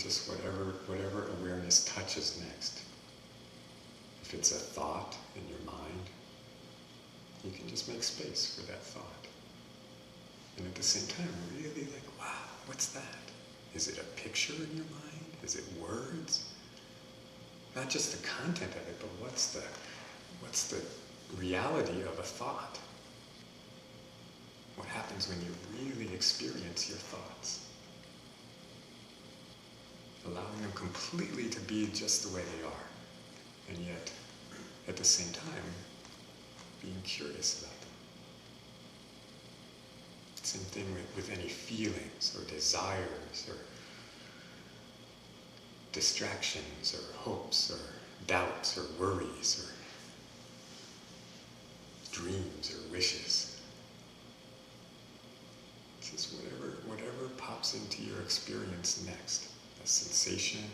just whatever awareness touches next. If it's a thought in your mind, you can just make space for that thought. And at the same time, really like, wow, what's that? Is it a picture in your mind? Is it words? Not just the content of it, but what's the reality of a thought? What happens when you really experience your thoughts? Allowing them completely to be just the way they are, and yet, at the same time, being curious about them. Same thing with any feelings or desires or distractions or hopes or doubts or worries or dreams or wishes. It's just whatever pops into your experience next. A sensation,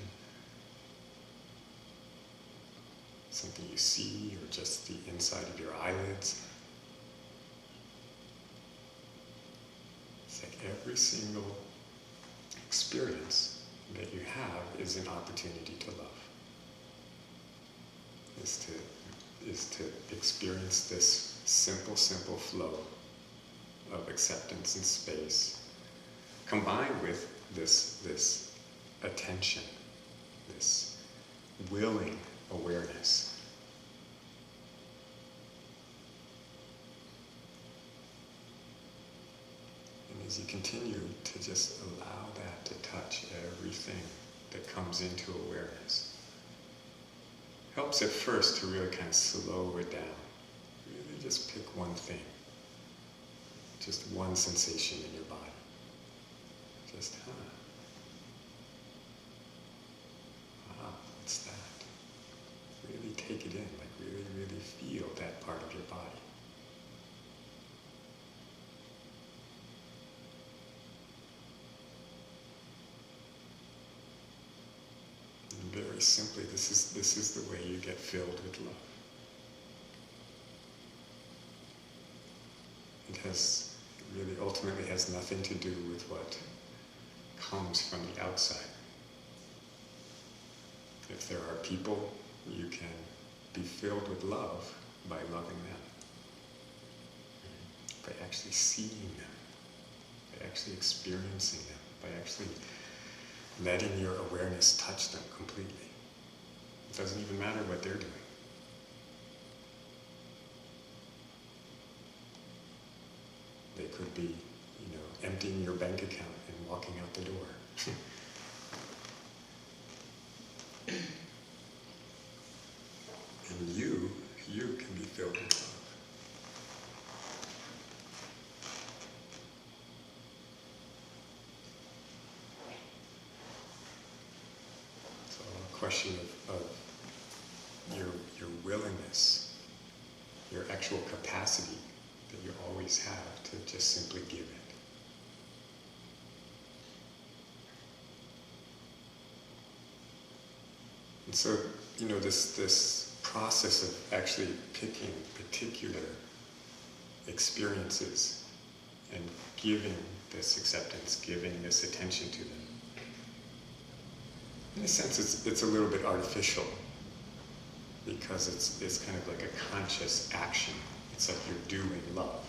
something you see, or just the inside of your eyelids. It's like every single experience that you have is an opportunity to love. Is to experience this simple flow of acceptance and space, combined with this attention, this willing awareness. And as you continue to just allow that to touch everything that comes into awareness, helps at first to really kind of slow it down. Really just pick one thing, just one sensation in your body. Just, what's that? Really take it in, like really feel that part of your body. And very simply, this is the way you get filled with love. It really ultimately has nothing to do with what comes from the outside. If there are people, you can be filled with love by loving them, by actually seeing them, by actually experiencing them, by actually letting your awareness touch them completely. It doesn't even matter what they're doing. They could be, emptying your bank account and walking out the door. And you can be filled with love. It's all a question of your willingness, your actual capacity that you always have to just simply give it. And so, this process of actually picking particular experiences and giving this acceptance, giving this attention to them, in a sense it's a little bit artificial, because it's kind of like a conscious action. It's like you're doing love.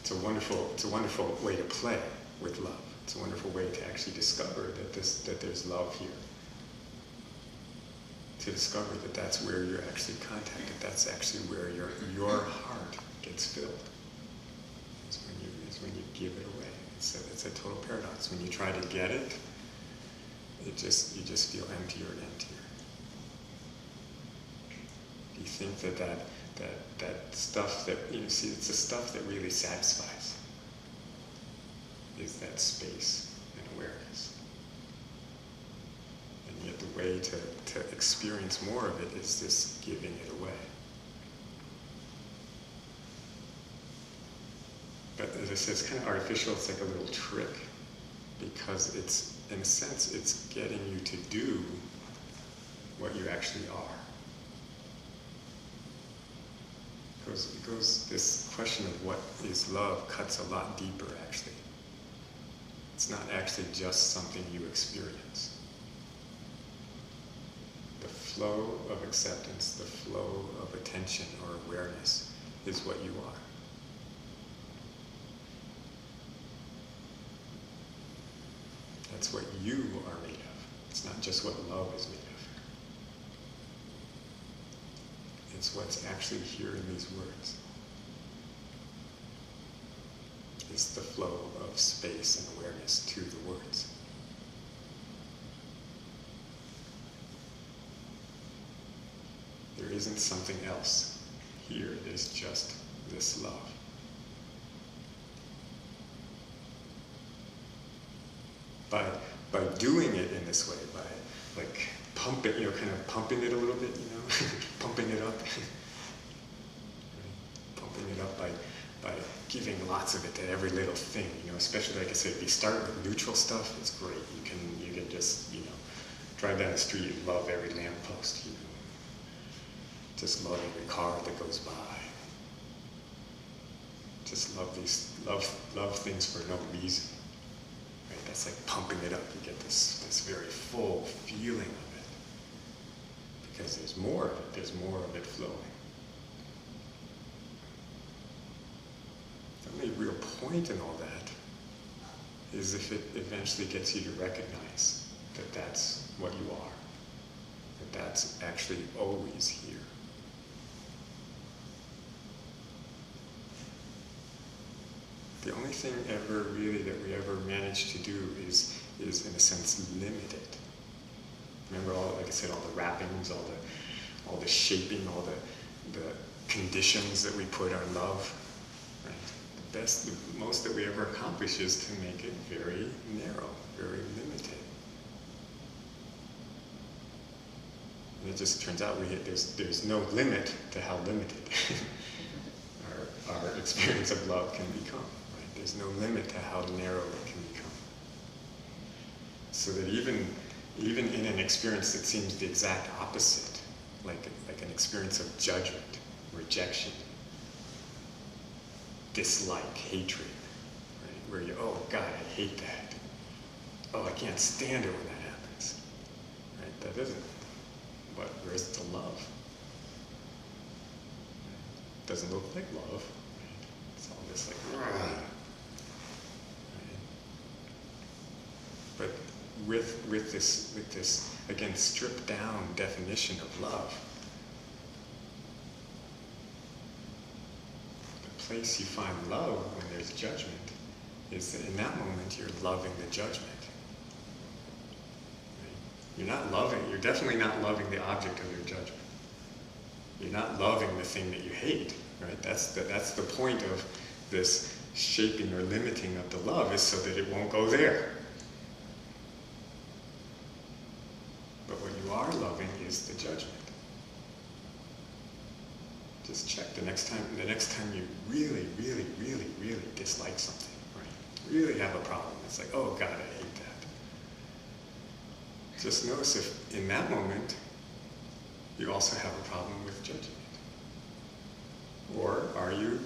It's a wonderful way to play with love. It's a wonderful way to actually discover that there's love here. To discover that that's where you're actually contacted. That's actually where your heart gets filled. It's when you give it away. It's a total paradox. When you try to get it, you just feel emptier and emptier. You think that stuff that it's the stuff that really satisfies. Is that space and awareness. And yet the way to experience more of it is this giving it away. But as I said, it's kind of artificial. It's like a little trick, because it's, in a sense, it's getting you to do what you actually are. Because this question of what is love cuts a lot deeper, actually. It's not actually just something you experience. The flow of acceptance, the flow of attention or awareness is what you are. That's what you are made of. It's not just what love is made of. It's what's actually here in these words. It's the flow of space and awareness to the words. There isn't something else. Here is just this love. By doing it in this way, by like pumping, kind of pumping it a little bit, pumping it up, pumping it up by giving lots of it to every little thing, especially like I said, if you start with neutral stuff, it's great. You can just, drive down the street and love every lamppost, just love every car that goes by. Just love things for no reason. Right? That's like pumping it up. You get this very full feeling of it. Because there's more of it. There's more of it flowing. The only real point in all that is if it eventually gets you to recognize that that's what you are. That that's actually always here. The only thing ever really that we ever manage to do is in a sense limit it. Remember like I said, all the wrappings, all the shaping, all the conditions that we put on love. Right? The most that we ever accomplish is to make it very narrow, very limited. And it just turns out there's no limit to how limited our experience of love can become. There's no limit to how narrow it can become. So that even in an experience that seems the exact opposite, like an experience of judgment, rejection, dislike, hatred, right? Where oh God, I hate that. Oh, I can't stand it when that happens. Right? That isn't. But where's the love? It doesn't look like love. It's all this like. But with this again stripped down definition of love, the place you find love when there's judgment is that in that moment you're loving the judgment. Right? You're definitely not loving the object of your judgment. You're not loving the thing that you hate, right? That's the point of this shaping or limiting of the love, is so that it won't go there. But what you are loving is the judgment. Just check the next time you really, really, really, really dislike something, right? Really have a problem. It's like, oh God, I hate that. Just notice if in that moment you also have a problem with judging it. Or are you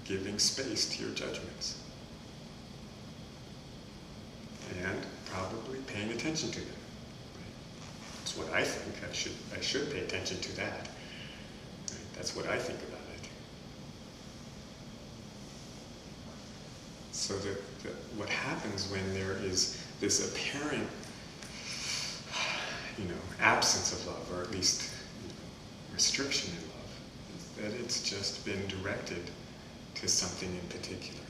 giving space to your judgments? And probably paying attention to them. That's what I think. I should pay attention to that. Right? That's what I think about it. So that what happens when there is this apparent, absence of love, or at least restriction in love, is that it's just been directed to something in particular.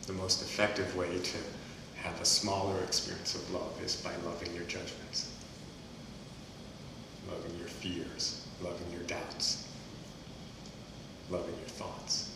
The most effective way to have a smaller experience of love is by loving your judgments, loving your fears, loving your doubts, loving your thoughts.